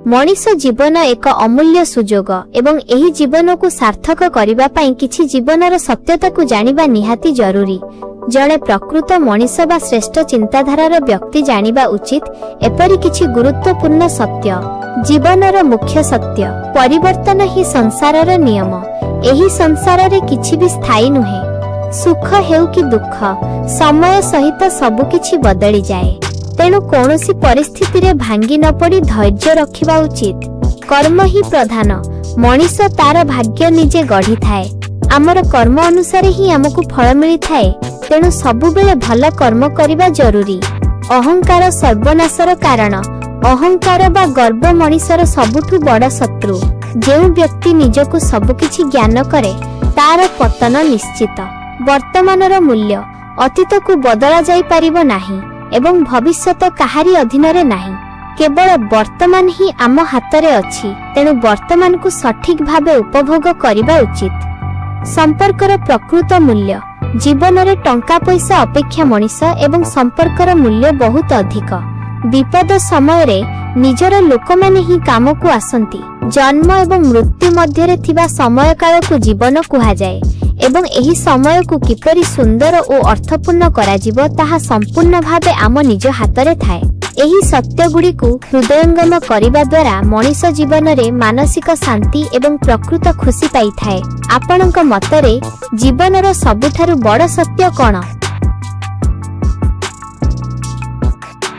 मनीष जीवन एक अमूल्य सुजोग एवं एही जीवन को सार्थक करिबा पई किछि जीवनर सत्यता को जानिबा निहाती जरूरी। जड़े प्रकृत मनीष बा श्रेष्ठ चिंताधारार व्यक्ति जानिबा उचित एपरि किछि गुरुत्वपूर्ण सत्य। जीवनर मुख्य सत्य परिवर्तन ही संसारर नियम। एही संसार रे किछि भी स्थायी नुहे। सुख हेउ कि दुख समय सहित सबु किछि बदली जाए। तेणु कौनसी परिस्थिति रे भांगी न पड़ी धैर्य रखिबा उचित। कर्म ही प्रधान। मनीष तार भाग्य निजे गढ़ी थाए। आमर कर्म अनुसार ही हमकु फल मिली थाए। तेणु सबु बेले भल कर्म करिबा जरूरी। अहंकार सर्वनाशर कारण। अहंकार बा गर्व मनीषर सबुठु बड़ शत्रु। जेउ व्यक्ति निजकु सबुकिछि ज्ञान करे तार पतन निश्चित। वर्तमानर मूल्य अतीत को बदला जाई परिबो नाही एवं भविष्यत काहारी अधीन रे नाही। केवल वर्तमान ही आम हातरे अछि। तेणु वर्तमान को सठिक भावे उपभोग करिबा उचित। संपर्कर प्रकृत मूल्य। जीवन रे टंका पैसा अपेक्षा मनीष एवं संपर्कर मूल्य बहुत अधिक। विपद समय रे निजर लोक माने ही काम को आसंती। जन्म एवं मृत्यु मध्य थिबा समय काल को जीवन कुहा जाए एवं एही समय को किपरि सुंदर और अर्थपूर्ण करा जिवो ताहा संपूर्ण भावे आम निज हातरे थाए। एही सत्य गुडी को हृदयंगम करिबा द्वारा मनीष जीवन रे मानसिक शांति एवं प्रकृत खुशी पाई थाए। आपणक मतरे जीवनर सबुठारु बड़ सत्य कोन?